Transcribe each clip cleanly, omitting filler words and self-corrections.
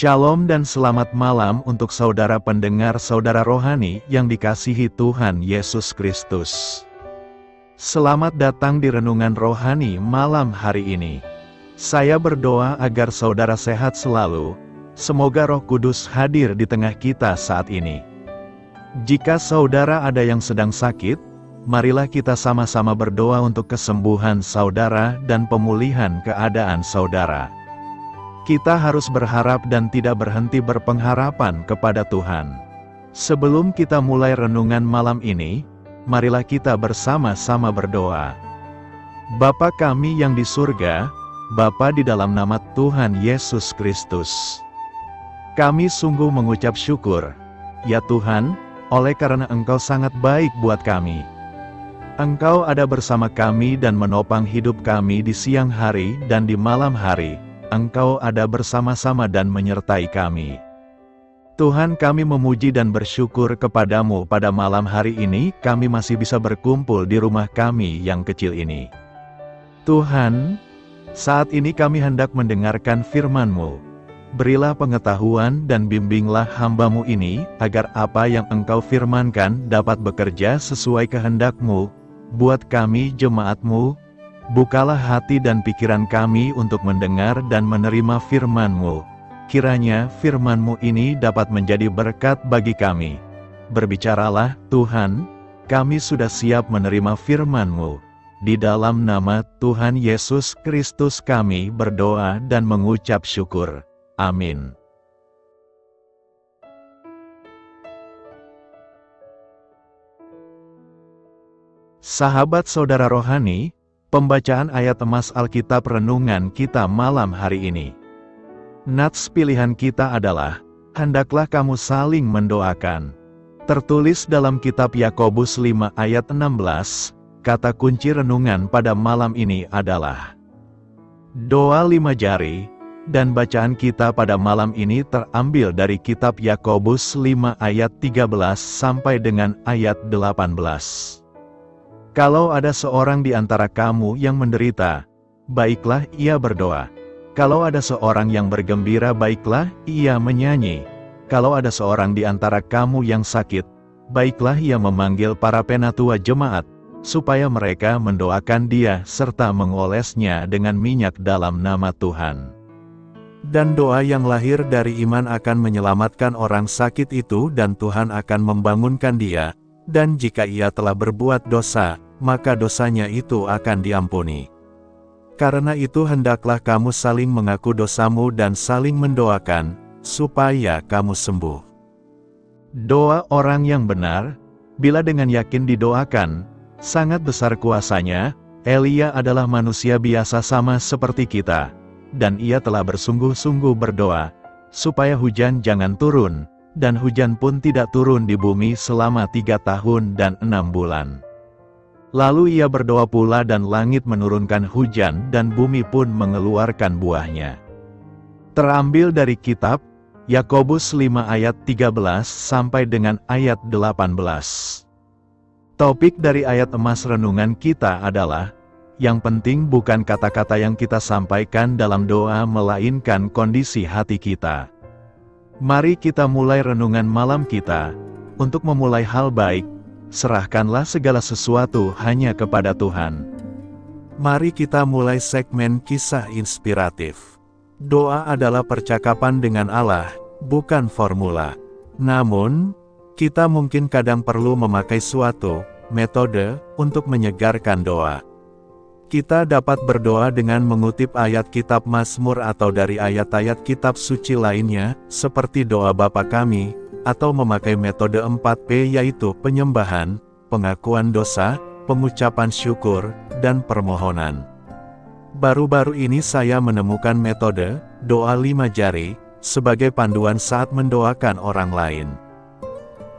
Shalom dan selamat malam untuk saudara pendengar saudara rohani yang dikasihi Tuhan Yesus Kristus. Selamat datang di renungan rohani malam hari ini. Saya berdoa agar saudara sehat selalu, semoga Roh Kudus hadir di tengah kita saat ini. Jika saudara ada yang sedang sakit, marilah kita sama-sama berdoa untuk kesembuhan saudara dan pemulihan keadaan saudara. Kita harus berharap dan tidak berhenti berpengharapan kepada Tuhan. Sebelum kita mulai renungan malam ini, marilah kita bersama-sama berdoa. Bapa kami yang di surga, Bapa di dalam nama Tuhan Yesus Kristus. Kami sungguh mengucap syukur, ya Tuhan, oleh karena Engkau sangat baik buat kami. Engkau ada bersama kami dan menopang hidup kami di siang hari dan di malam hari. Engkau ada bersama-sama dan menyertai kami. Tuhan, kami memuji dan bersyukur kepadamu pada malam hari ini kami masih bisa berkumpul di rumah kami yang kecil ini. Tuhan, saat ini kami hendak mendengarkan firman-Mu. Berilah pengetahuan dan bimbinglah hamba-Mu ini, agar apa yang Engkau firmankan dapat bekerja sesuai kehendak-Mu, buat kami jemaat-Mu. Bukalah hati dan pikiran kami untuk mendengar dan menerima firman-Mu. Kiranya firman-Mu ini dapat menjadi berkat bagi kami. Berbicaralah, Tuhan, kami sudah siap menerima firman-Mu. Di dalam nama Tuhan Yesus Kristus kami berdoa dan mengucap syukur. Amin. Sahabat saudara rohani, pembacaan ayat emas Alkitab renungan kita malam hari ini. Nats pilihan kita adalah, hendaklah kamu saling mendoakan. Tertulis dalam kitab Yakobus 5 ayat 16, kata kunci renungan pada malam ini adalah doa 5 jari, dan bacaan kita pada malam ini terambil dari kitab Yakobus 5 ayat 13 sampai dengan ayat 18. Kalau ada seorang di antara kamu yang menderita, baiklah ia berdoa. Kalau ada seorang yang bergembira, baiklah ia menyanyi. Kalau ada seorang di antara kamu yang sakit, baiklah ia memanggil para penatua jemaat, supaya mereka mendoakan dia serta mengolesnya dengan minyak dalam nama Tuhan. Dan doa yang lahir dari iman akan menyelamatkan orang sakit itu dan Tuhan akan membangunkan dia. Dan jika ia telah berbuat dosa, maka dosanya itu akan diampuni. Karena itu hendaklah kamu saling mengaku dosamu dan saling mendoakan, supaya kamu sembuh. Doa orang yang benar, bila dengan yakin didoakan, sangat besar kuasanya. Elia adalah manusia biasa sama seperti kita, dan ia telah bersungguh-sungguh berdoa, supaya hujan jangan turun. Dan hujan pun tidak turun di bumi selama 3 tahun dan 6 bulan. Lalu ia berdoa pula dan langit menurunkan hujan dan bumi pun mengeluarkan buahnya. Terambil dari kitab Yakobus 5 ayat 13 sampai dengan ayat 18. Topik dari ayat emas renungan kita adalah, yang penting bukan kata-kata yang kita sampaikan dalam doa melainkan kondisi hati kita. Mari kita mulai renungan malam kita. Untuk memulai hal baik, serahkanlah segala sesuatu hanya kepada Tuhan. Mari kita mulai segmen kisah inspiratif. Doa adalah percakapan dengan Allah, bukan formula. Namun, kita mungkin kadang perlu memakai suatu metode untuk menyegarkan doa. Kita dapat berdoa dengan mengutip ayat kitab Mazmur atau dari ayat-ayat kitab suci lainnya, seperti doa Bapa kami, atau memakai metode 4P yaitu penyembahan, pengakuan dosa, pengucapan syukur, dan permohonan. Baru-baru ini saya menemukan metode doa 5 jari sebagai panduan saat mendoakan orang lain.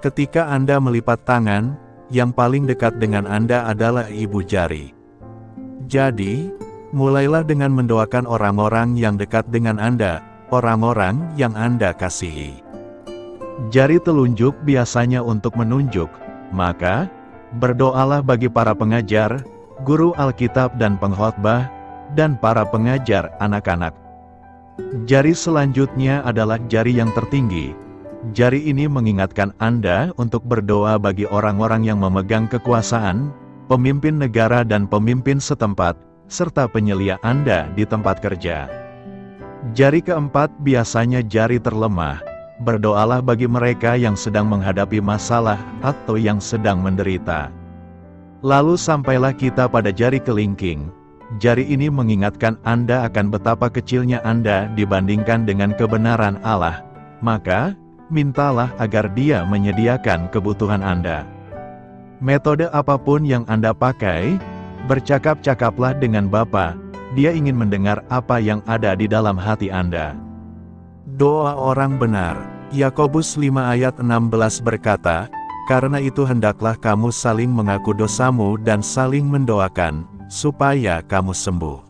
Ketika Anda melipat tangan, yang paling dekat dengan Anda adalah ibu jari. Jadi, mulailah dengan mendoakan orang-orang yang dekat dengan Anda, orang-orang yang Anda kasihi. Jari telunjuk biasanya untuk menunjuk, maka, berdoalah bagi para pengajar, guru Alkitab dan pengkhotbah, dan para pengajar anak-anak. Jari selanjutnya adalah jari yang tertinggi. Jari ini mengingatkan Anda untuk berdoa bagi orang-orang yang memegang kekuasaan, pemimpin negara dan pemimpin setempat, serta penyelia Anda di tempat kerja. Jari keempat biasanya jari terlemah. Berdoalah bagi mereka yang sedang menghadapi masalah atau yang sedang menderita. Lalu sampailah kita pada jari kelingking. Jari ini mengingatkan Anda akan betapa kecilnya Anda dibandingkan dengan kebenaran Allah. Maka, mintalah agar Dia menyediakan kebutuhan Anda. Metode apapun yang Anda pakai, bercakap-cakaplah dengan Bapa. Dia ingin mendengar apa yang ada di dalam hati Anda. Doa orang benar. Yakobus 5 ayat 16 berkata, "Karena itu hendaklah kamu saling mengaku dosamu dan saling mendoakan, supaya kamu sembuh."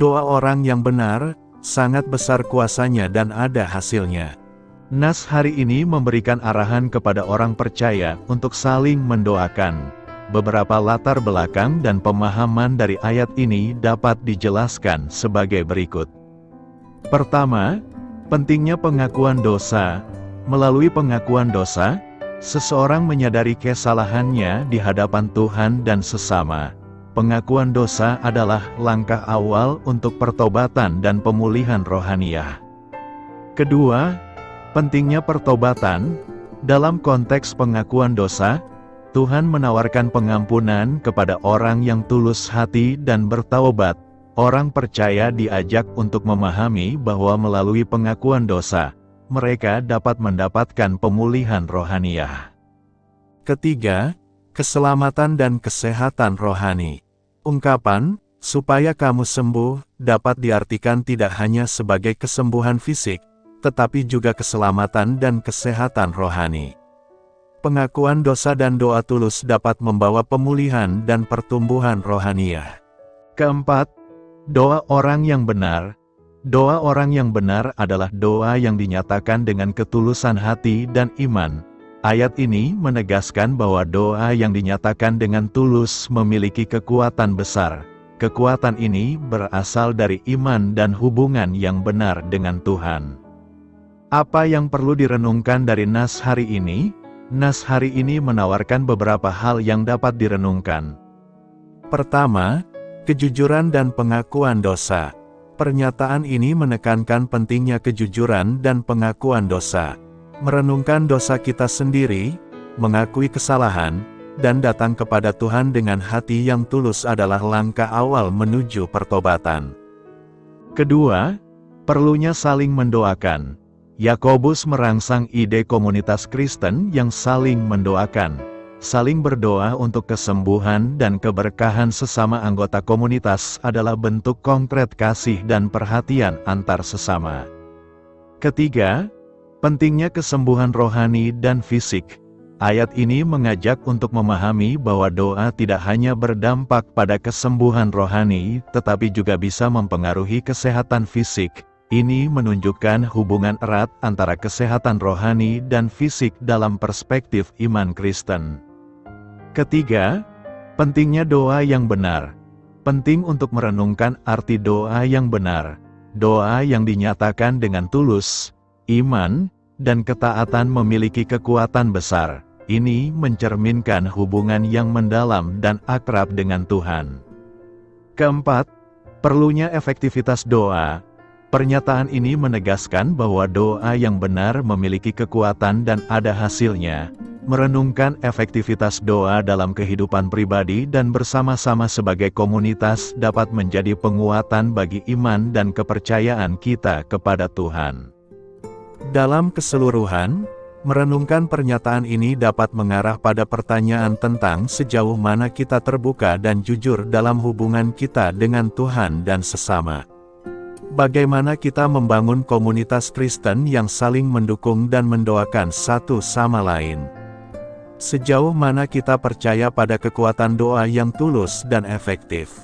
Doa orang yang benar, sangat besar kuasanya dan ada hasilnya. Nas hari ini memberikan arahan kepada orang percaya untuk saling mendoakan. Beberapa latar belakang dan pemahaman dari ayat ini dapat dijelaskan sebagai berikut. Pertama, pentingnya pengakuan dosa. Melalui pengakuan dosa, seseorang menyadari kesalahannya di hadapan Tuhan dan sesama. Pengakuan dosa adalah langkah awal untuk pertobatan dan pemulihan rohaniah. Kedua, pentingnya pertobatan. Dalam konteks pengakuan dosa, Tuhan menawarkan pengampunan kepada orang yang tulus hati dan bertaubat. Orang percaya diajak untuk memahami bahwa melalui pengakuan dosa, mereka dapat mendapatkan pemulihan rohaniah. Ketiga, keselamatan dan kesehatan rohani. Ungkapan, supaya kamu sembuh, dapat diartikan tidak hanya sebagai kesembuhan fisik, tetapi juga keselamatan dan kesehatan rohani. Pengakuan dosa dan doa tulus dapat membawa pemulihan dan pertumbuhan rohaniah. Keempat, doa orang yang benar. Doa orang yang benar adalah doa yang dinyatakan dengan ketulusan hati dan iman. Ayat ini menegaskan bahwa doa yang dinyatakan dengan tulus memiliki kekuatan besar. Kekuatan ini berasal dari iman dan hubungan yang benar dengan Tuhan. Apa yang perlu direnungkan dari nas hari ini? Nas hari ini menawarkan beberapa hal yang dapat direnungkan. Pertama, kejujuran dan pengakuan dosa. Pernyataan ini menekankan pentingnya kejujuran dan pengakuan dosa. Merenungkan dosa kita sendiri, mengakui kesalahan, dan datang kepada Tuhan dengan hati yang tulus adalah langkah awal menuju pertobatan. Kedua, perlunya saling mendoakan. Yakobus merangsang ide komunitas Kristen yang saling mendoakan. Saling berdoa untuk kesembuhan dan keberkahan sesama anggota komunitas adalah bentuk konkret kasih dan perhatian antar sesama. Ketiga, pentingnya kesembuhan rohani dan fisik. Ayat ini mengajak untuk memahami bahwa doa tidak hanya berdampak pada kesembuhan rohani, tetapi juga bisa mempengaruhi kesehatan fisik. Ini menunjukkan hubungan erat antara kesehatan rohani dan fisik dalam perspektif iman Kristen. Ketiga, pentingnya doa yang benar. Penting untuk merenungkan arti doa yang benar. Doa yang dinyatakan dengan tulus, iman, dan ketaatan memiliki kekuatan besar. Ini mencerminkan hubungan yang mendalam dan akrab dengan Tuhan. Keempat, perlunya efektivitas doa. Pernyataan ini menegaskan bahwa doa yang benar memiliki kekuatan dan ada hasilnya. Merenungkan efektivitas doa dalam kehidupan pribadi dan bersama-sama sebagai komunitas dapat menjadi penguatan bagi iman dan kepercayaan kita kepada Tuhan. Dalam keseluruhan, merenungkan pernyataan ini dapat mengarah pada pertanyaan tentang sejauh mana kita terbuka dan jujur dalam hubungan kita dengan Tuhan dan sesama. Bagaimana kita membangun komunitas Kristen yang saling mendukung dan mendoakan satu sama lain? Sejauh mana kita percaya pada kekuatan doa yang tulus dan efektif?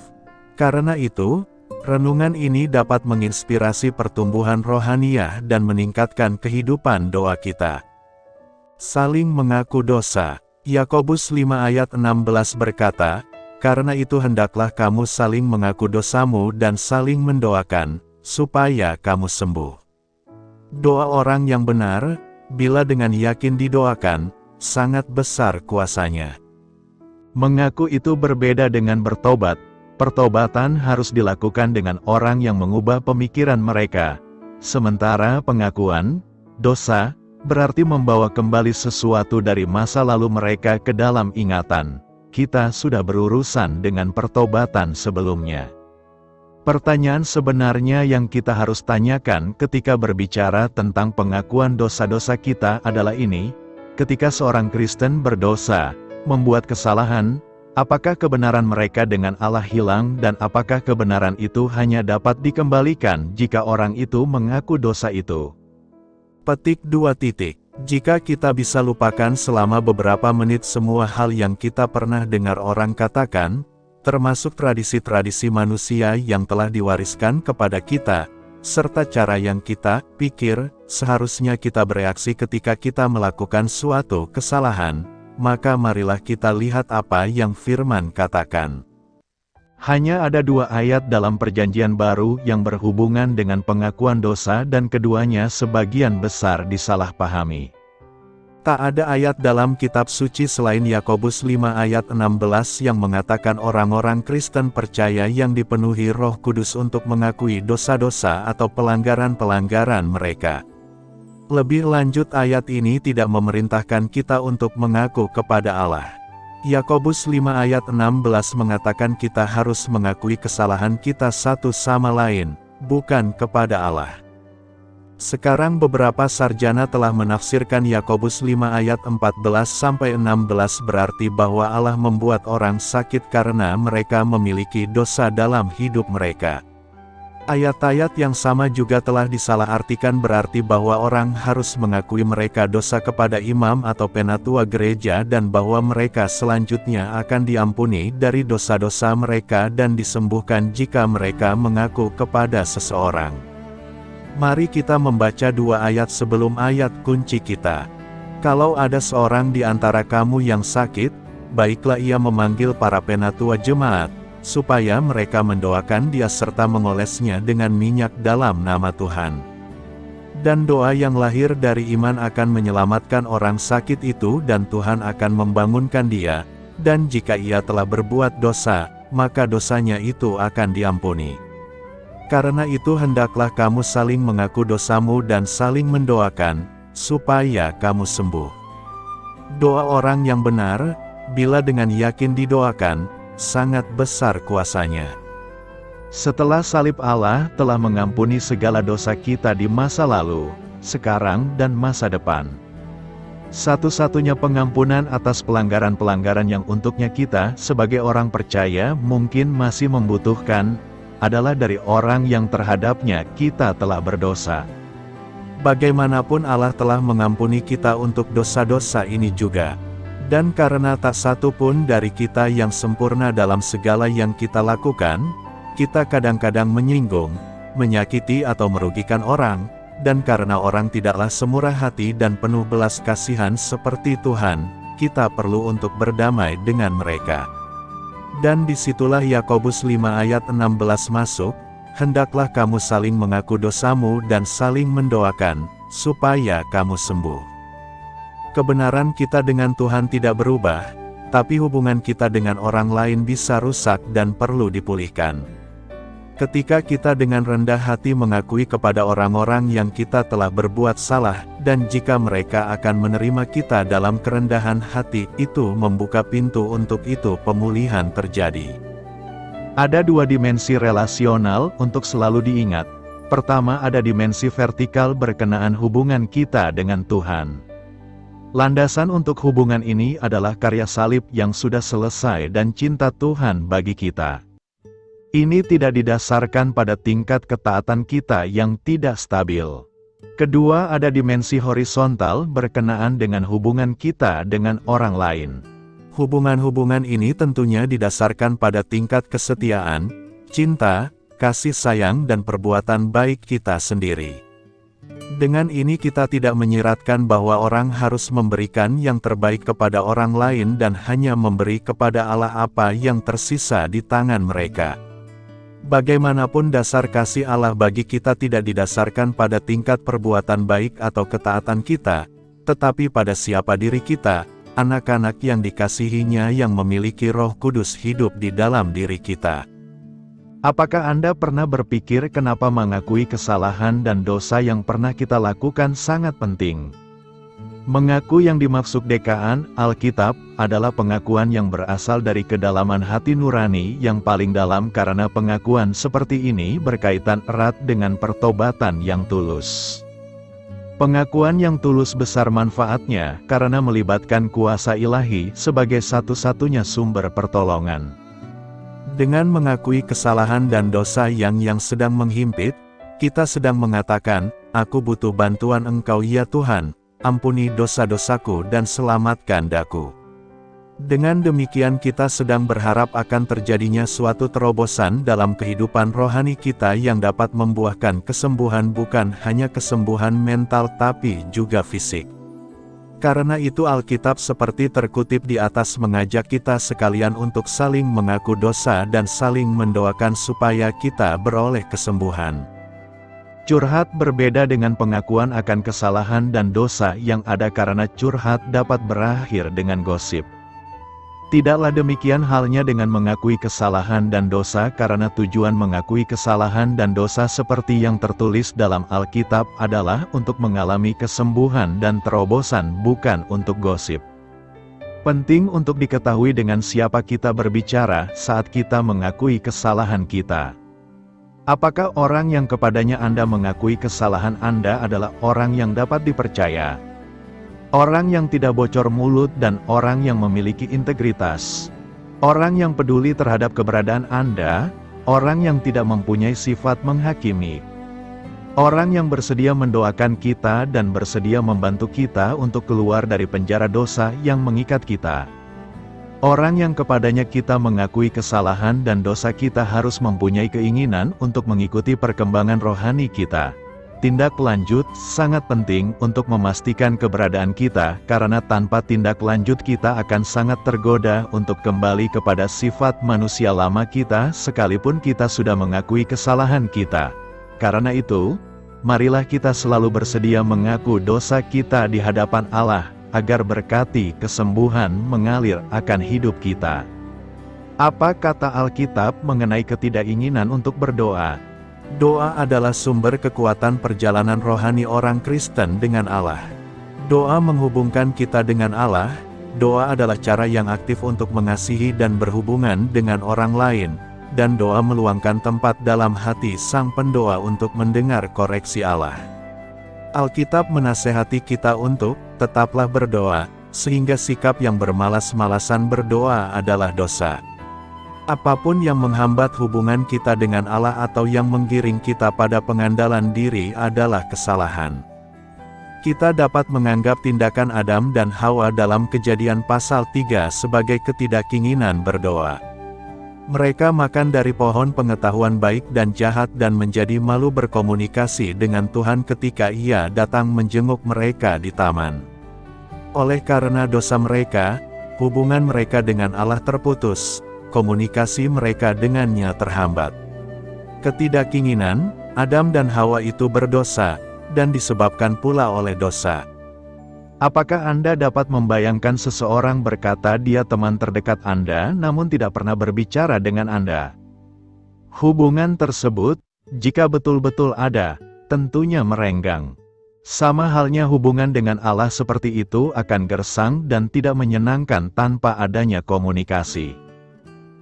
Karena itu, renungan ini dapat menginspirasi pertumbuhan rohaniah dan meningkatkan kehidupan doa kita. Saling mengaku dosa. Yakobus 5 ayat 16 berkata, "Karena itu hendaklah kamu saling mengaku dosamu dan saling mendoakan, supaya kamu sembuh. Doa orang yang benar, bila dengan yakin didoakan, sangat besar kuasanya. Mengaku itu berbeda dengan bertobat. Pertobatan harus dilakukan dengan orang yang mengubah pemikiran mereka. Sementara pengakuan dosa berarti membawa kembali sesuatu dari masa lalu mereka ke dalam ingatan. Kita sudah berurusan dengan pertobatan sebelumnya. Pertanyaan sebenarnya yang kita harus tanyakan ketika berbicara tentang pengakuan dosa-dosa kita adalah ini: ketika seorang Kristen berdosa, membuat kesalahan, apakah kebenaran mereka dengan Allah hilang, dan apakah kebenaran itu hanya dapat dikembalikan jika orang itu mengaku dosa itu? Petik 2. Jika kita bisa lupakan selama beberapa menit semua hal yang kita pernah dengar orang katakan, termasuk tradisi-tradisi manusia yang telah diwariskan kepada kita, serta cara yang kita pikir seharusnya kita bereaksi ketika kita melakukan suatu kesalahan, maka marilah kita lihat apa yang firman katakan. Hanya ada 2 ayat dalam Perjanjian Baru yang berhubungan dengan pengakuan dosa, dan keduanya sebagian besar disalahpahami. Tak ada ayat dalam kitab suci selain Yakobus 5 ayat 16 yang mengatakan orang-orang Kristen percaya yang dipenuhi Roh Kudus untuk mengakui dosa-dosa atau pelanggaran-pelanggaran mereka. Lebih lanjut, ayat ini tidak memerintahkan kita untuk mengaku kepada Allah. Yakobus 5 ayat 16 mengatakan kita harus mengakui kesalahan kita satu sama lain, bukan kepada Allah. Sekarang beberapa sarjana telah menafsirkan Yakobus 5 ayat 14-16 berarti bahwa Allah membuat orang sakit karena mereka memiliki dosa dalam hidup mereka. Ayat-ayat yang sama juga telah disalahartikan berarti bahwa orang harus mengakui mereka dosa kepada imam atau penatua gereja dan bahwa mereka selanjutnya akan diampuni dari dosa-dosa mereka dan disembuhkan jika mereka mengaku kepada seseorang. Mari kita membaca 2 ayat sebelum ayat kunci kita. Kalau ada seorang di antara kamu yang sakit, baiklah ia memanggil para penatua jemaat, supaya mereka mendoakan dia serta mengolesnya dengan minyak dalam nama Tuhan. Dan doa yang lahir dari iman akan menyelamatkan orang sakit itu dan Tuhan akan membangunkan dia, dan jika ia telah berbuat dosa, maka dosanya itu akan diampuni. Karena itu hendaklah kamu saling mengaku dosamu dan saling mendoakan, supaya kamu sembuh. Doa orang yang benar, bila dengan yakin didoakan, sangat besar kuasanya. Setelah salib, Allah telah mengampuni segala dosa kita di masa lalu, sekarang dan masa depan. Satu-satunya pengampunan atas pelanggaran-pelanggaran yang untuknya kita sebagai orang percaya mungkin masih membutuhkan, adalah dari orang yang terhadapnya kita telah berdosa. Bagaimanapun Allah telah mengampuni kita untuk dosa-dosa ini juga. Dan karena tak satu pun dari kita yang sempurna dalam segala yang kita lakukan, kita kadang-kadang menyinggung, menyakiti atau merugikan orang, dan karena orang tidaklah semurah hati dan penuh belas kasihan seperti Tuhan, kita perlu untuk berdamai dengan mereka. Dan disitulah Yakobus 5 ayat 16 masuk, hendaklah kamu saling mengaku dosamu dan saling mendoakan, supaya kamu sembuh. Kebenaran kita dengan Tuhan tidak berubah, tapi hubungan kita dengan orang lain bisa rusak dan perlu dipulihkan. Ketika kita dengan rendah hati mengakui kepada orang-orang yang kita telah berbuat salah, dan jika mereka akan menerima kita dalam kerendahan hati, itu membuka pintu untuk itu pemulihan terjadi. Ada 2 dimensi relasional untuk selalu diingat. Pertama, ada dimensi vertikal berkenaan hubungan kita dengan Tuhan. Landasan untuk hubungan ini adalah karya salib yang sudah selesai dan cinta Tuhan bagi kita. Ini tidak didasarkan pada tingkat ketaatan kita yang tidak stabil. Kedua, ada dimensi horizontal berkenaan dengan hubungan kita dengan orang lain. Hubungan-hubungan ini tentunya didasarkan pada tingkat kesetiaan, cinta, kasih sayang dan perbuatan baik kita sendiri. Dengan ini kita tidak menyiratkan bahwa orang harus memberikan yang terbaik kepada orang lain dan hanya memberi kepada Allah apa yang tersisa di tangan mereka. Bagaimanapun dasar kasih Allah bagi kita tidak didasarkan pada tingkat perbuatan baik atau ketaatan kita, tetapi pada siapa diri kita, anak-anak yang dikasihinya yang memiliki Roh Kudus hidup di dalam diri kita. Apakah Anda pernah berpikir kenapa mengakui kesalahan dan dosa yang pernah kita lakukan sangat penting? Mengaku yang dimaksud DKN Alkitab adalah pengakuan yang berasal dari kedalaman hati nurani yang paling dalam, karena pengakuan seperti ini berkaitan erat dengan pertobatan yang tulus. Pengakuan yang tulus besar manfaatnya karena melibatkan kuasa ilahi sebagai satu-satunya sumber pertolongan. Dengan mengakui kesalahan dan dosa yang sedang menghimpit, kita sedang mengatakan, "Aku butuh bantuan Engkau ya Tuhan, ampuni dosa-dosaku dan selamatkan daku." Dengan demikian kita sedang berharap akan terjadinya suatu terobosan dalam kehidupan rohani kita yang dapat membuahkan kesembuhan, bukan hanya kesembuhan mental tapi juga fisik. Karena itu Alkitab seperti terkutip di atas mengajak kita sekalian untuk saling mengaku dosa dan saling mendoakan supaya kita beroleh kesembuhan. Curhat berbeda dengan pengakuan akan kesalahan dan dosa yang ada, karena curhat dapat berakhir dengan gosip. Tidaklah demikian halnya dengan mengakui kesalahan dan dosa, karena tujuan mengakui kesalahan dan dosa seperti yang tertulis dalam Alkitab adalah untuk mengalami kesembuhan dan terobosan, bukan untuk gosip. Penting untuk diketahui dengan siapa kita berbicara saat kita mengakui kesalahan kita. Apakah orang yang kepadanya Anda mengakui kesalahan Anda adalah orang yang dapat dipercaya? Orang yang tidak bocor mulut dan orang yang memiliki integritas. Orang yang peduli terhadap keberadaan Anda, orang yang tidak mempunyai sifat menghakimi. Orang yang bersedia mendoakan kita dan bersedia membantu kita untuk keluar dari penjara dosa yang mengikat kita. Orang yang kepadanya kita mengakui kesalahan dan dosa, kita harus mempunyai keinginan untuk mengikuti perkembangan rohani kita. Tindak lanjut sangat penting untuk memastikan keberadaan kita, karena tanpa tindak lanjut kita akan sangat tergoda untuk kembali kepada sifat manusia lama kita sekalipun kita sudah mengakui kesalahan kita. Karena itu, marilah kita selalu bersedia mengaku dosa kita di hadapan Allah, agar berkati kesembuhan mengalir akan hidup kita. Apa kata Alkitab mengenai ketidakinginan untuk berdoa? Doa adalah sumber kekuatan perjalanan rohani orang Kristen dengan Allah. Doa menghubungkan kita dengan Allah. Doa adalah cara yang aktif untuk mengasihi dan berhubungan dengan orang lain, dan doa meluangkan tempat dalam hati sang pendoa untuk mendengar koreksi Allah. Alkitab menasehati kita untuk tetaplah berdoa, sehingga sikap yang bermalas-malasan berdoa adalah dosa. Apapun yang menghambat hubungan kita dengan Allah atau yang menggiring kita pada pengandalan diri adalah kesalahan. Kita dapat menganggap tindakan Adam dan Hawa dalam Kejadian pasal 3 sebagai ketidakinginan berdoa. Mereka makan dari pohon pengetahuan baik dan jahat dan menjadi malu berkomunikasi dengan Tuhan ketika Ia datang menjenguk mereka di taman. Oleh karena dosa mereka, hubungan mereka dengan Allah terputus. Komunikasi mereka dengannya terhambat. Ketidakinginan, Adam dan Hawa itu berdosa, dan disebabkan pula oleh dosa. Apakah Anda dapat membayangkan seseorang berkata dia teman terdekat Anda namun tidak pernah berbicara dengan Anda? Hubungan tersebut, jika betul-betul ada, tentunya merenggang. Sama halnya hubungan dengan Allah seperti itu akan gersang dan tidak menyenangkan tanpa adanya komunikasi.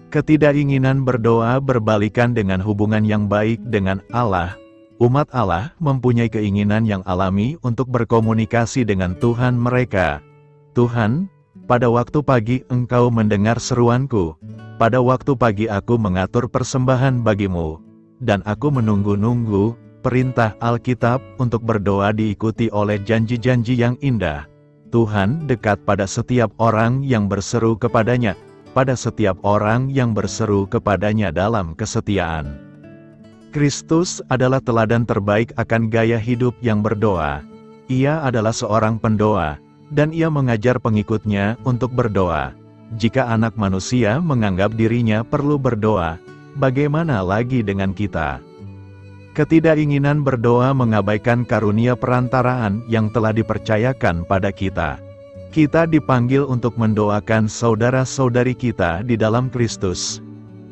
Ketidakinginan berdoa berbalikan dengan hubungan yang baik dengan Allah. Umat Allah mempunyai keinginan yang alami untuk berkomunikasi dengan Tuhan mereka. Tuhan, pada waktu pagi Engkau mendengar seruanku. Pada waktu pagi aku mengatur persembahan bagimu. Dan aku menunggu-nunggu perintah Alkitab untuk berdoa diikuti oleh janji-janji yang indah. Tuhan dekat pada setiap orang yang berseru kepadanya. Pada setiap orang yang berseru kepadanya dalam kesetiaan. Kristus adalah teladan terbaik akan gaya hidup yang berdoa. Ia adalah seorang pendoa, dan ia mengajar pengikutnya untuk berdoa. Jika anak manusia menganggap dirinya perlu berdoa, bagaimana lagi dengan kita? Ketidakinginan berdoa mengabaikan karunia perantaraan yang telah dipercayakan pada kita. Kita dipanggil untuk mendoakan saudara-saudari kita di dalam Kristus.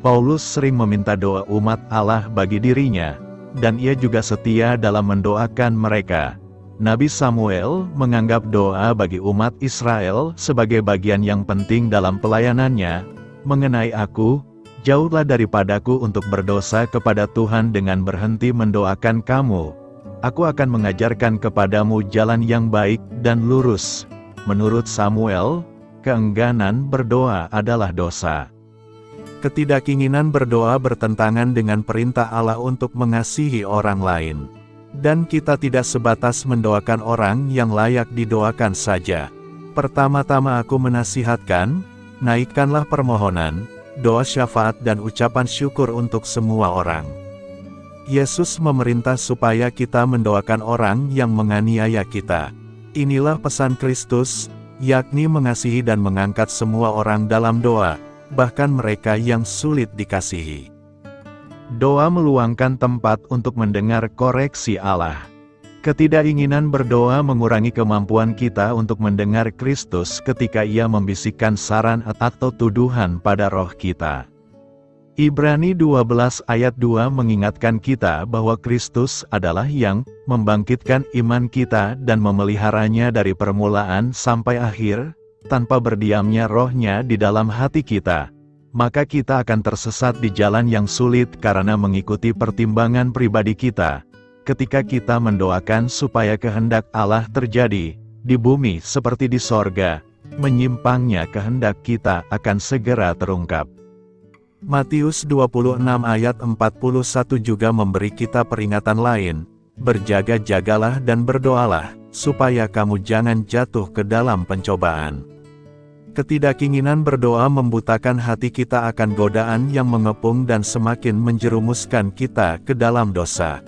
Paulus sering meminta doa umat Allah bagi dirinya, dan ia juga setia dalam mendoakan mereka. Nabi Samuel menganggap doa bagi umat Israel sebagai bagian yang penting dalam pelayanannya. Mengenai aku, jauhlah daripadaku untuk berdosa kepada Tuhan dengan berhenti mendoakan kamu. Aku akan mengajarkan kepadamu jalan yang baik dan lurus. Menurut Samuel, keengganan berdoa adalah dosa. Ketidakinginan berdoa bertentangan dengan perintah Allah untuk mengasihi orang lain. Dan kita tidak sebatas mendoakan orang yang layak didoakan saja. Pertama-tama aku menasihatkan, naikkanlah permohonan, doa syafaat dan ucapan syukur untuk semua orang. Yesus memerintah supaya kita mendoakan orang yang menganiaya kita. Inilah pesan Kristus, yakni mengasihi dan mengangkat semua orang dalam doa, bahkan mereka yang sulit dikasihi. Doa meluangkan tempat untuk mendengar koreksi Allah. Ketidakinginan berdoa mengurangi kemampuan kita untuk mendengar Kristus ketika Ia membisikkan saran atau tuduhan pada roh kita. Ibrani 12 ayat 2 mengingatkan kita bahwa Kristus adalah yang membangkitkan iman kita dan memeliharanya dari permulaan sampai akhir, tanpa berdiamnya rohnya di dalam hati kita. Maka kita akan tersesat di jalan yang sulit karena mengikuti pertimbangan pribadi kita. Ketika kita mendoakan supaya kehendak Allah terjadi, di bumi seperti di sorga, menyimpangnya kehendak kita akan segera terungkap. Matius 26 ayat 41 juga memberi kita peringatan lain, berjaga-jagalah dan berdoalah, supaya kamu jangan jatuh ke dalam pencobaan. Ketidakinginan berdoa membutakan hati kita akan godaan yang mengepung dan semakin menjerumuskan kita ke dalam dosa.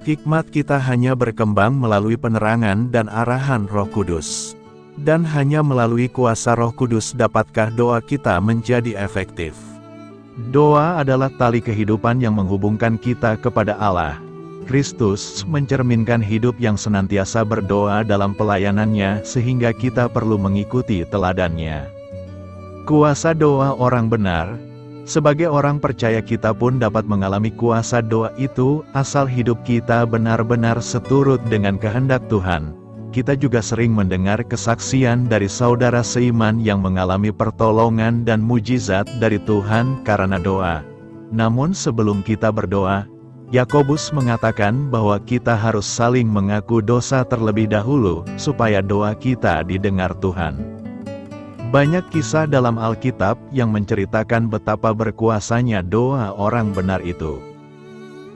Hikmat kita hanya berkembang melalui penerangan dan arahan Roh Kudus. Dan hanya melalui kuasa Roh Kudus dapatkah doa kita menjadi efektif. Doa adalah tali kehidupan yang menghubungkan kita kepada Allah. Kristus mencerminkan hidup yang senantiasa berdoa dalam pelayanannya sehingga kita perlu mengikuti teladannya. Kuasa doa orang benar. Sebagai orang percaya kita pun dapat mengalami kuasa doa itu asal hidup kita benar-benar seturut dengan kehendak Tuhan. Kita juga sering mendengar kesaksian dari saudara seiman yang mengalami pertolongan dan mujizat dari Tuhan karena doa. Namun sebelum kita berdoa, Yakobus mengatakan bahwa kita harus saling mengaku dosa terlebih dahulu, supaya doa kita didengar Tuhan. Banyak kisah dalam Alkitab yang menceritakan betapa berkuasanya doa orang benar itu.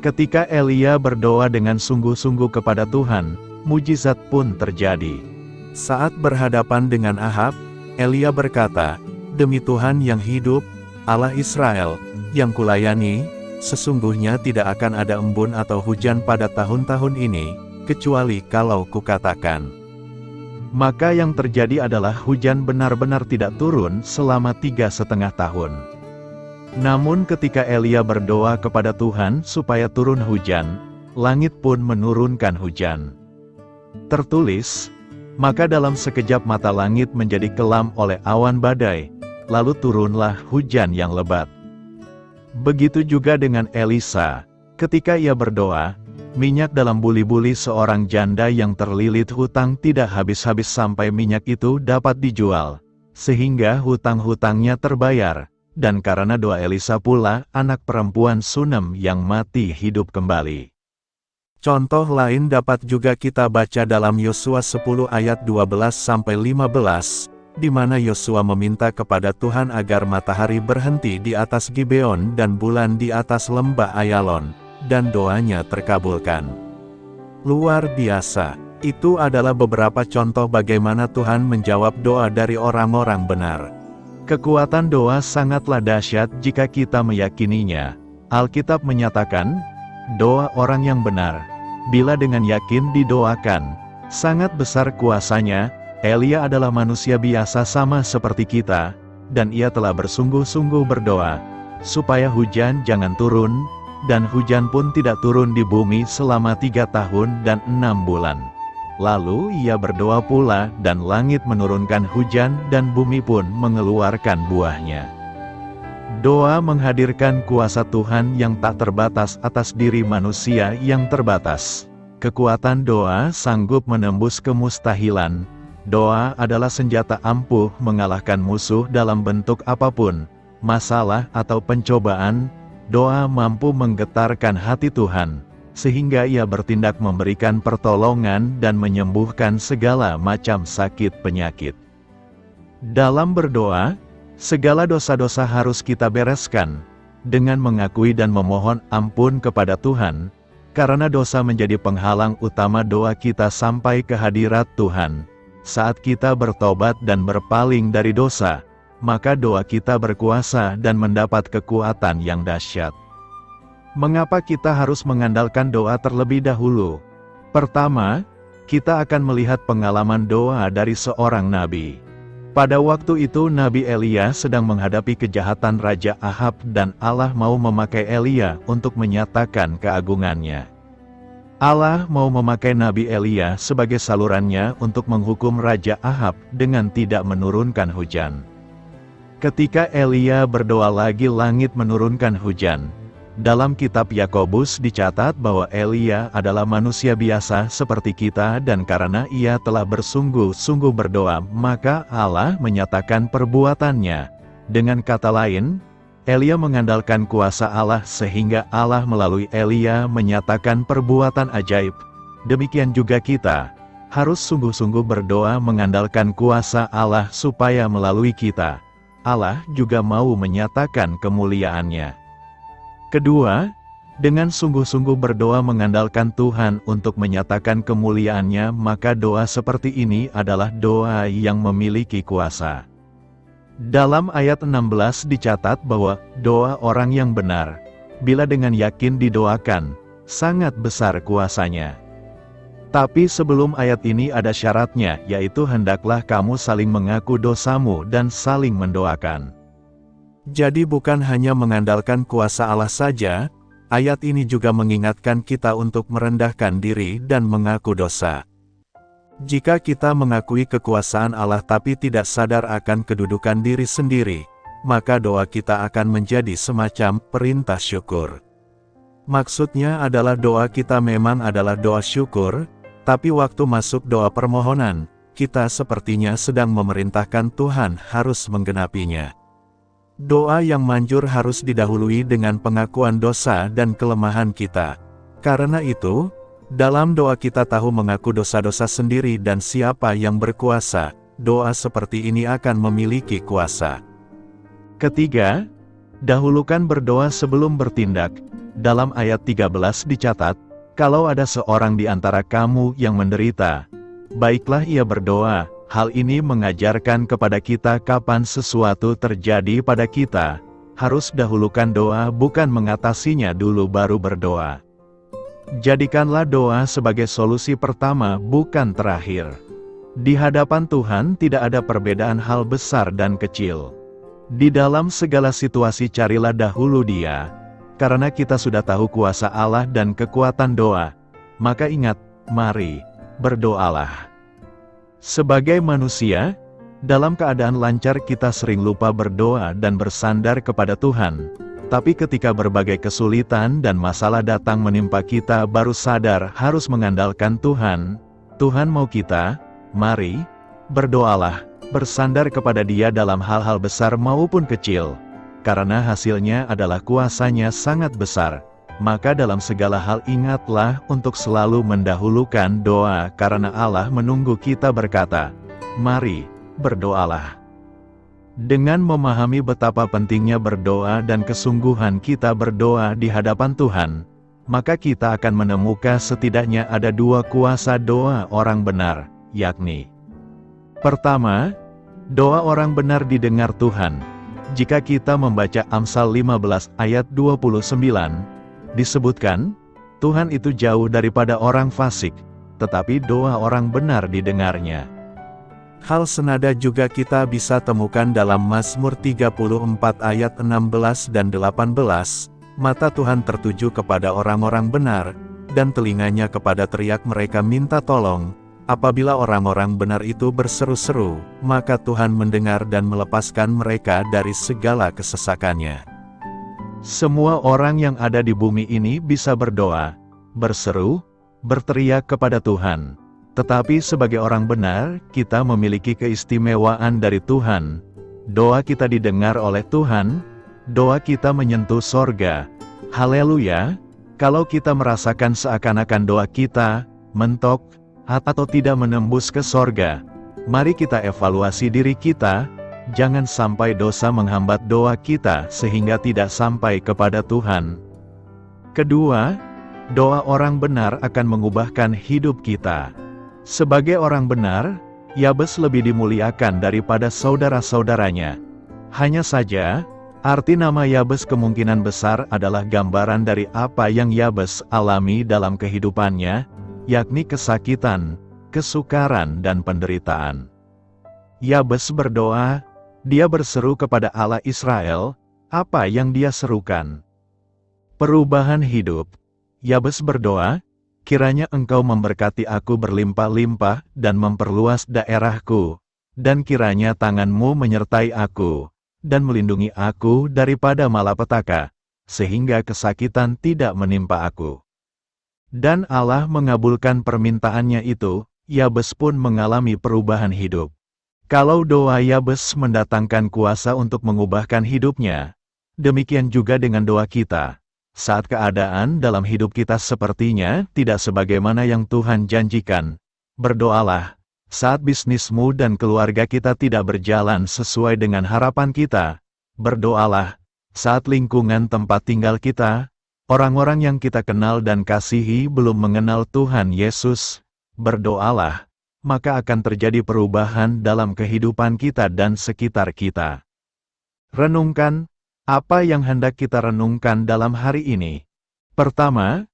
Ketika Elia berdoa dengan sungguh-sungguh kepada Tuhan, mujizat pun terjadi. Saat berhadapan dengan Ahab, Elia berkata, "Demi Tuhan yang hidup, Allah Israel, yang kulayani, sesungguhnya tidak akan ada embun atau hujan pada tahun-tahun ini, kecuali kalau kukatakan." Maka yang terjadi adalah hujan benar-benar tidak turun selama 3,5 tahun. Namun ketika Elia berdoa kepada Tuhan supaya turun hujan, langit pun menurunkan hujan. Tertulis, maka dalam sekejap mata langit menjadi kelam oleh awan badai, lalu turunlah hujan yang lebat. Begitu juga dengan Elisa, ketika ia berdoa, minyak dalam buli-buli seorang janda yang terlilit hutang tidak habis-habis sampai minyak itu dapat dijual, sehingga hutang-hutangnya terbayar, dan karena doa Elisa pula anak perempuan Sunem yang mati hidup kembali. Contoh lain dapat juga kita baca dalam Yosua 10 ayat 12-15, di mana Yosua meminta kepada Tuhan agar matahari berhenti di atas Gibeon dan bulan di atas lembah Ayalon, dan doanya terkabulkan. Luar biasa, itu adalah beberapa contoh bagaimana Tuhan menjawab doa dari orang-orang benar. Kekuatan doa sangatlah dahsyat jika kita meyakininya. Alkitab menyatakan, doa orang yang benar, bila dengan yakin didoakan, sangat besar kuasanya. Elia adalah manusia biasa sama seperti kita, dan ia telah bersungguh-sungguh berdoa. supaya hujan jangan turun, dan hujan pun tidak turun di bumi selama 3 tahun dan 6 bulan. Lalu ia berdoa pula, dan langit menurunkan hujan, dan bumi pun mengeluarkan buahnya. Doa menghadirkan kuasa Tuhan yang tak terbatas atas diri manusia yang terbatas. Kekuatan doa sanggup menembus kemustahilan. Doa adalah senjata ampuh mengalahkan musuh dalam bentuk apapun, masalah atau pencobaan. Doa mampu menggetarkan hati Tuhan, sehingga ia bertindak memberikan pertolongan dan menyembuhkan segala macam sakit penyakit. Dalam berdoa, segala dosa-dosa harus kita bereskan, dengan mengakui dan memohon ampun kepada Tuhan, karena dosa menjadi penghalang utama doa kita sampai ke hadirat Tuhan. Saat kita bertobat dan berpaling dari dosa, maka doa kita berkuasa dan mendapat kekuatan yang dahsyat. Mengapa kita harus mengandalkan doa terlebih dahulu? Pertama, kita akan melihat pengalaman doa dari seorang nabi. Pada waktu itu Nabi Elia sedang menghadapi kejahatan Raja Ahab dan Allah mau memakai Elia untuk menyatakan keagungannya. Allah mau memakai Nabi Elia sebagai salurannya untuk menghukum Raja Ahab dengan tidak menurunkan hujan. Ketika Elia berdoa lagi, langit menurunkan hujan. Dalam kitab Yakobus dicatat bahwa Elia adalah manusia biasa seperti kita, dan karena ia telah bersungguh-sungguh berdoa, maka Allah menyatakan perbuatannya. Dengan kata lain, Elia mengandalkan kuasa Allah sehingga Allah melalui Elia menyatakan perbuatan ajaib. Demikian juga kita, harus sungguh-sungguh berdoa mengandalkan kuasa Allah supaya melalui kita, Allah juga mau menyatakan kemuliaan-Nya. Kedua, dengan sungguh-sungguh berdoa mengandalkan Tuhan untuk menyatakan kemuliaan-Nya, maka doa seperti ini adalah doa yang memiliki kuasa. Dalam ayat 16 dicatat bahwa doa orang yang benar, bila dengan yakin didoakan, sangat besar kuasanya. Tapi sebelum ayat ini ada syaratnya, yaitu hendaklah kamu saling mengaku dosamu dan saling mendoakan. Jadi bukan hanya mengandalkan kuasa Allah saja, ayat ini juga mengingatkan kita untuk merendahkan diri dan mengaku dosa. Jika kita mengakui kekuasaan Allah tapi tidak sadar akan kedudukan diri sendiri, maka doa kita akan menjadi semacam perintah syukur. Maksudnya adalah doa kita memang adalah doa syukur, tapi waktu masuk doa permohonan, kita sepertinya sedang memerintahkan Tuhan harus menggenapinya. Doa yang manjur harus didahului dengan pengakuan dosa dan kelemahan kita. Karena itu, dalam doa kita tahu mengaku dosa-dosa sendiri dan siapa yang berkuasa, doa seperti ini akan memiliki kuasa. Ketiga, dahulukan berdoa sebelum bertindak. Dalam ayat 13 dicatat, kalau ada seorang di antara kamu yang menderita, baiklah ia berdoa. Hal ini mengajarkan kepada kita kapan sesuatu terjadi pada kita, harus dahulukan doa, bukan mengatasinya dulu baru berdoa. Jadikanlah doa sebagai solusi pertama, bukan terakhir. Di hadapan Tuhan tidak ada perbedaan hal besar dan kecil. Di dalam segala situasi carilah dahulu Dia, karena kita sudah tahu kuasa Allah dan kekuatan doa. Maka ingat, mari, berdoalah. Sebagai manusia, dalam keadaan lancar kita sering lupa berdoa dan bersandar kepada Tuhan. Tapi ketika berbagai kesulitan dan masalah datang menimpa kita, baru sadar harus mengandalkan Tuhan. Tuhan mau kita, mari, berdoalah, bersandar kepada Dia dalam hal-hal besar maupun kecil. Karena hasilnya adalah kuasanya sangat besar. Maka dalam segala hal ingatlah untuk selalu mendahulukan doa, karena Allah menunggu kita berkata, mari, berdoalah. Dengan memahami betapa pentingnya berdoa dan kesungguhan kita berdoa di hadapan Tuhan, maka kita akan menemukan setidaknya ada dua kuasa doa orang benar, yakni: pertama, doa orang benar didengar Tuhan. Jika kita membaca Amsal 15 ayat 29, disebutkan, Tuhan itu jauh daripada orang fasik, tetapi doa orang benar didengarnya. Hal senada juga kita bisa temukan dalam Mazmur 34 ayat 16 dan 18, mata Tuhan tertuju kepada orang-orang benar, dan telinganya kepada teriak mereka minta tolong. Apabila orang-orang benar itu berseru-seru, maka Tuhan mendengar dan melepaskan mereka dari segala kesesakannya. Semua orang yang ada di bumi ini bisa berdoa, berseru, berteriak kepada Tuhan. Tetapi sebagai orang benar, kita memiliki keistimewaan dari Tuhan. Doa kita didengar oleh Tuhan, doa kita menyentuh sorga. Haleluya! Kalau kita merasakan seakan-akan doa kita mentok atau tidak menembus ke sorga, mari kita evaluasi diri kita, jangan sampai dosa menghambat doa kita sehingga tidak sampai kepada Tuhan. Kedua, doa orang benar akan mengubahkan hidup kita. Sebagai orang benar, Yabes lebih dimuliakan daripada saudara-saudaranya. Hanya saja, arti nama Yabes kemungkinan besar adalah gambaran dari apa yang Yabes alami dalam kehidupannya, yakni kesakitan, kesukaran dan penderitaan. Yabes berdoa, dia berseru kepada Allah Israel, apa yang dia serukan? Perubahan hidup. Yabes berdoa, kiranya Engkau memberkati aku berlimpah-limpah dan memperluas daerahku, dan kiranya tangan-Mu menyertai aku, dan melindungi aku daripada malapetaka, sehingga kesakitan tidak menimpa aku. Dan Allah mengabulkan permintaannya itu, Yabes pun mengalami perubahan hidup. Kalau doa Yabes mendatangkan kuasa untuk mengubahkan hidupnya, demikian juga dengan doa kita. Saat keadaan dalam hidup kita sepertinya tidak sebagaimana yang Tuhan janjikan, berdoalah. Saat bisnismu dan keluarga kita tidak berjalan sesuai dengan harapan kita, berdoalah. Saat lingkungan tempat tinggal kita, orang-orang yang kita kenal dan kasihi belum mengenal Tuhan Yesus, berdoalah. Maka akan terjadi perubahan dalam kehidupan kita dan sekitar kita. Renungkan. Apa yang hendak kita renungkan dalam hari ini? Pertama,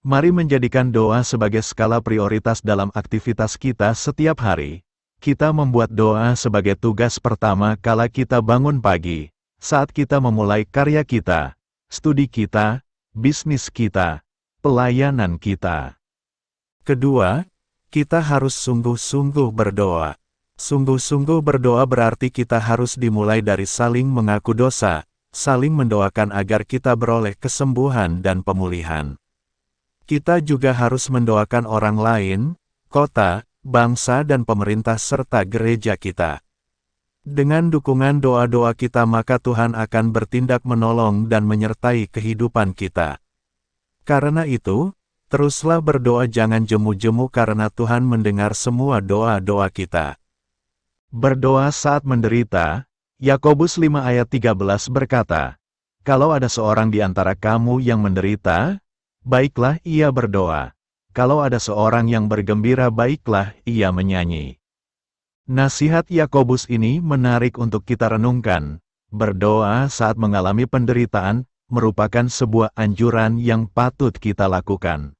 mari menjadikan doa sebagai skala prioritas dalam aktivitas kita setiap hari. Kita membuat doa sebagai tugas pertama kala kita bangun pagi, saat kita memulai karya kita, studi kita, bisnis kita, pelayanan kita. Kedua, kita harus sungguh-sungguh berdoa. Sungguh-sungguh berdoa berarti kita harus dimulai dari saling mengaku dosa, saling mendoakan agar kita beroleh kesembuhan dan pemulihan. Kita juga harus mendoakan orang lain, kota, bangsa dan pemerintah serta gereja kita. Dengan dukungan doa-doa kita maka Tuhan akan bertindak menolong dan menyertai kehidupan kita. Karena itu, teruslah berdoa jangan jemu-jemu karena Tuhan mendengar semua doa-doa kita. Berdoa saat menderita. Yakobus 5 ayat 13 berkata, kalau ada seorang di antara kamu yang menderita, baiklah ia berdoa. Kalau ada seorang yang bergembira baiklah ia menyanyi. Nasihat Yakobus ini menarik untuk kita renungkan. Berdoa saat mengalami penderitaan, merupakan sebuah anjuran yang patut kita lakukan.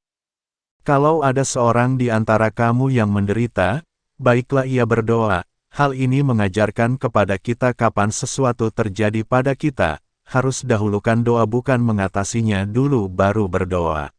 Kalau ada seorang di antara kamu yang menderita, baiklah ia berdoa. Hal ini mengajarkan kepada kita kapan sesuatu terjadi pada kita, harus dahulukan doa bukan mengatasinya dulu baru berdoa.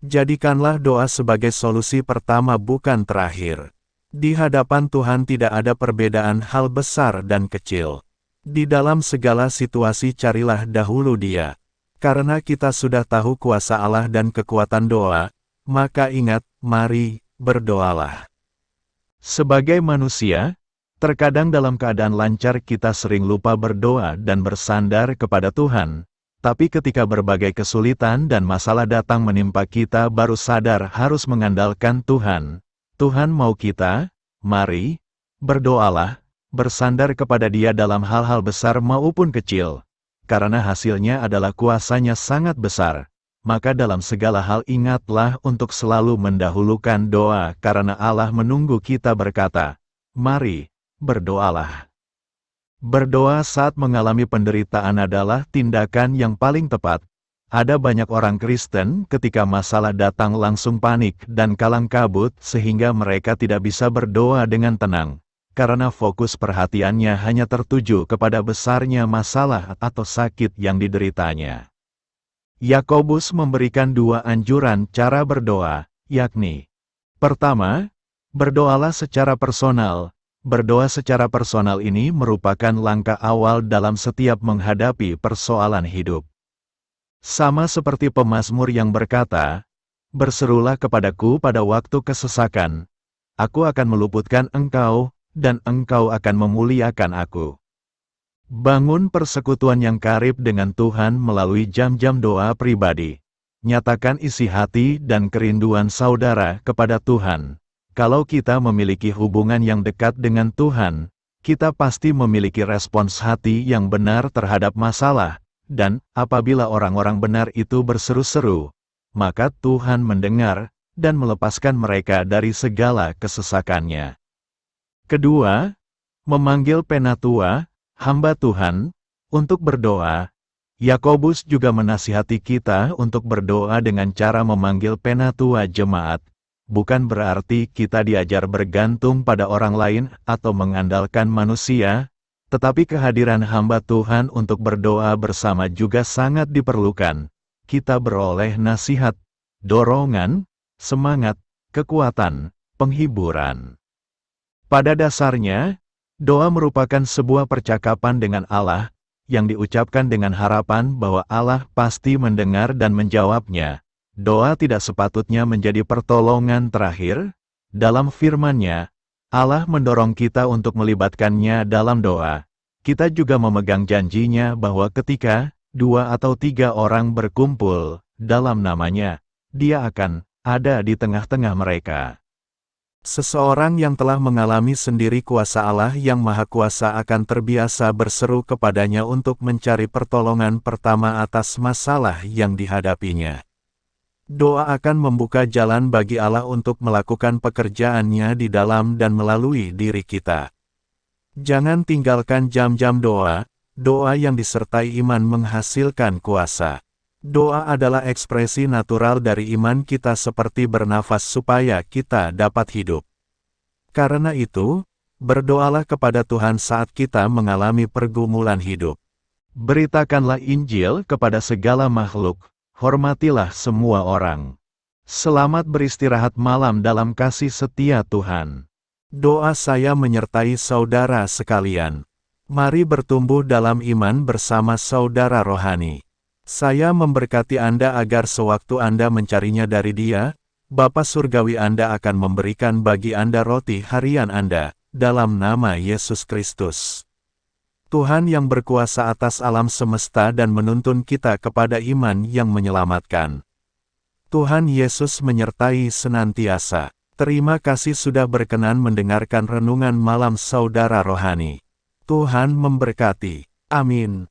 Jadikanlah doa sebagai solusi pertama bukan terakhir. Di hadapan Tuhan tidak ada perbedaan hal besar dan kecil. Di dalam segala situasi carilah dahulu Dia. Karena kita sudah tahu kuasa Allah dan kekuatan doa, maka ingat, mari, berdoalah. Sebagai manusia, terkadang dalam keadaan lancar kita sering lupa berdoa dan bersandar kepada Tuhan. Tapi ketika berbagai kesulitan dan masalah datang menimpa kita baru sadar harus mengandalkan Tuhan. Tuhan mau kita, mari, berdoalah, bersandar kepada Dia dalam hal-hal besar maupun kecil. Karena hasilnya adalah kuasanya sangat besar. Maka dalam segala hal ingatlah untuk selalu mendahulukan doa karena Allah menunggu kita berkata, mari, berdoalah. Berdoa saat mengalami penderitaan adalah tindakan yang paling tepat. Ada banyak orang Kristen ketika masalah datang langsung panik dan kalang kabut sehingga mereka tidak bisa berdoa dengan tenang. karena fokus perhatiannya hanya tertuju kepada besarnya masalah atau sakit yang dideritanya. Yakobus memberikan dua anjuran cara berdoa, yakni: pertama, berdoalah secara personal. Berdoa secara personal ini merupakan langkah awal dalam setiap menghadapi persoalan hidup. Sama seperti pemazmur yang berkata, "Berserulah kepadaku pada waktu kesesakan. Aku akan meluputkan engkau, dan engkau akan memuliakan aku." Bangun persekutuan yang karib dengan Tuhan melalui jam-jam doa pribadi. Nyatakan isi hati dan kerinduan saudara kepada Tuhan. Kalau kita memiliki hubungan yang dekat dengan Tuhan, kita pasti memiliki respons hati yang benar terhadap masalah, dan apabila orang-orang benar itu berseru-seru, maka Tuhan mendengar dan melepaskan mereka dari segala kesesakannya. Kedua, memanggil penatua, hamba Tuhan, untuk berdoa. Yakobus juga menasihati kita untuk berdoa dengan cara memanggil penatua jemaat. Bukan berarti kita diajar bergantung pada orang lain atau mengandalkan manusia, tetapi kehadiran hamba Tuhan untuk berdoa bersama juga sangat diperlukan. Kita beroleh nasihat, dorongan, semangat, kekuatan, penghiburan. Pada dasarnya, doa merupakan sebuah percakapan dengan Allah, yang diucapkan dengan harapan bahwa Allah pasti mendengar dan menjawabnya. Doa tidak sepatutnya menjadi pertolongan terakhir. Dalam firman-Nya, Allah mendorong kita untuk melibatkannya dalam doa. Kita juga memegang janji-Nya bahwa ketika 2 atau 3 orang berkumpul dalam nama-Nya, Dia akan ada di tengah-tengah mereka. Seseorang yang telah mengalami sendiri kuasa Allah yang Maha Kuasa akan terbiasa berseru kepadanya untuk mencari pertolongan pertama atas masalah yang dihadapinya. Doa akan membuka jalan bagi Allah untuk melakukan pekerjaannya di dalam dan melalui diri kita. Jangan tinggalkan jam-jam doa, doa yang disertai iman menghasilkan kuasa. Doa adalah ekspresi natural dari iman kita seperti bernafas supaya kita dapat hidup. Karena itu, berdoalah kepada Tuhan saat kita mengalami pergumulan hidup. Beritakanlah Injil kepada segala makhluk, hormatilah semua orang. Selamat beristirahat malam dalam kasih setia Tuhan. Doa saya menyertai saudara sekalian. Mari bertumbuh dalam iman bersama saudara rohani. Saya memberkati Anda agar sewaktu Anda mencarinya dari Dia, Bapa Surgawi Anda akan memberikan bagi Anda roti harian Anda, dalam nama Yesus Kristus. Tuhan yang berkuasa atas alam semesta dan menuntun kita kepada iman yang menyelamatkan. Tuhan Yesus menyertai senantiasa. Terima kasih sudah berkenan mendengarkan renungan malam saudara rohani. Tuhan memberkati. Amin.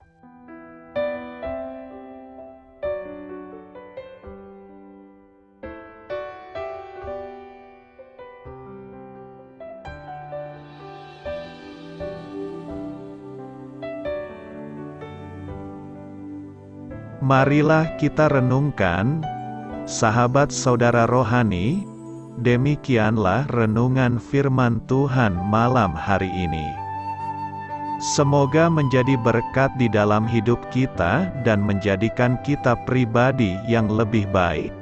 Marilah kita renungkan, sahabat saudara rohani, demikianlah renungan firman Tuhan malam hari ini. Semoga menjadi berkat di dalam hidup kita dan menjadikan kita pribadi yang lebih baik.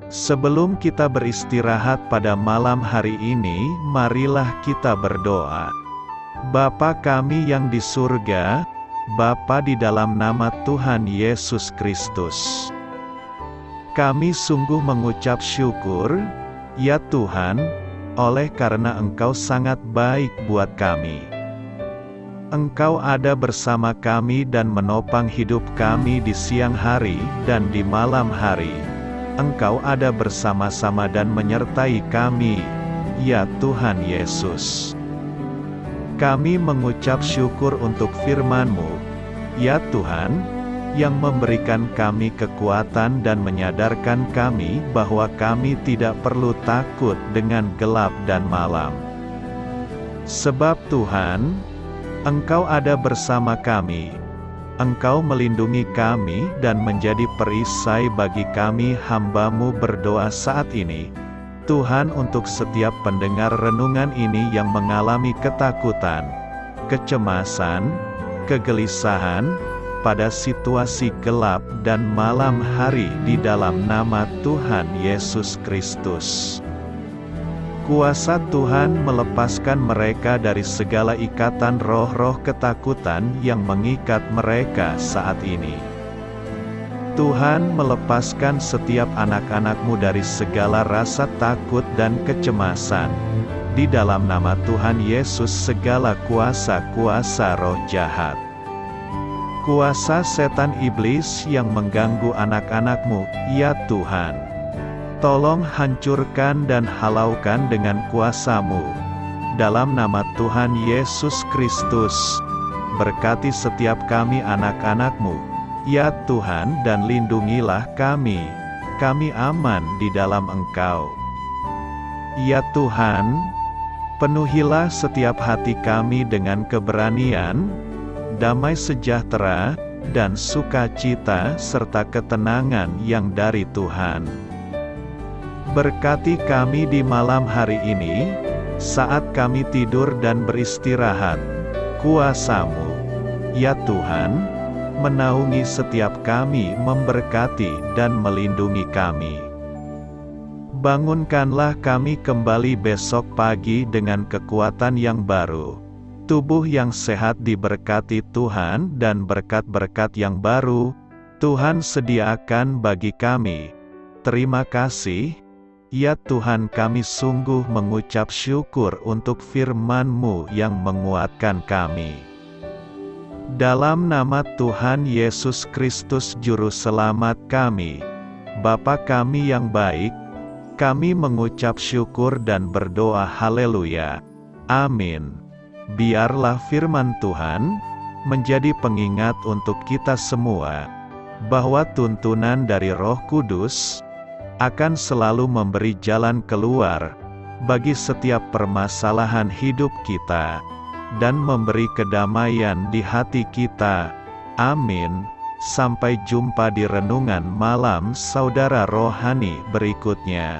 Sebelum kita beristirahat pada malam hari ini, marilah kita berdoa. Bapa kami yang di surga, Bapa di dalam nama Tuhan Yesus Kristus, kami sungguh mengucap syukur, ya Tuhan, oleh karena Engkau sangat baik buat kami. Engkau ada bersama kami dan menopang hidup kami di siang hari dan di malam hari. Engkau ada bersama-sama dan menyertai kami, ya Tuhan Yesus. Kami mengucap syukur untuk firman-Mu, ya Tuhan, yang memberikan kami kekuatan dan menyadarkan kami bahwa kami tidak perlu takut dengan gelap dan malam. Sebab Tuhan, Engkau ada bersama kami. Engkau melindungi kami dan menjadi perisai bagi kami hamba-Mu berdoa saat ini. Tuhan, untuk setiap pendengar renungan ini yang mengalami ketakutan, kecemasan, kegelisahan, pada situasi gelap dan malam hari, di dalam nama Tuhan Yesus Kristus. Kuasa Tuhan melepaskan mereka dari segala ikatan roh-roh ketakutan yang mengikat mereka saat ini. Tuhan melepaskan setiap anak-anak-Mu dari segala rasa takut dan kecemasan. Di dalam nama Tuhan Yesus, segala kuasa-kuasa roh jahat, kuasa setan iblis yang mengganggu anak-anak-Mu, ya Tuhan, tolong hancurkan dan halaukan dengan kuasa-Mu. Dalam nama Tuhan Yesus Kristus, berkati setiap kami anak-anak-Mu, ya Tuhan, dan lindungilah kami aman di dalam Engkau. Ya Tuhan, penuhilah setiap hati kami dengan keberanian, damai sejahtera, dan sukacita serta ketenangan yang dari Tuhan. Berkati kami di malam hari ini, saat kami tidur dan beristirahat. Kuasa-Mu, ya Tuhan, menaungi setiap kami, memberkati dan melindungi kami. Bangunkanlah kami kembali besok pagi dengan kekuatan yang baru, tubuh yang sehat diberkati Tuhan, dan berkat-berkat yang baru Tuhan sediakan bagi kami. Terima kasih, ya Tuhan, kami sungguh mengucap syukur untuk firman-Mu yang menguatkan kami. Dalam nama Tuhan Yesus Kristus Juru Selamat kami, Bapa kami yang baik, kami mengucap syukur dan berdoa haleluya. Amin. Biarlah firman Tuhan menjadi pengingat untuk kita semua, bahwa tuntunan dari Roh Kudus akan selalu memberi jalan keluar bagi setiap permasalahan hidup kita, dan memberi kedamaian di hati kita. Amin. Sampai jumpa di renungan malam saudara rohani berikutnya.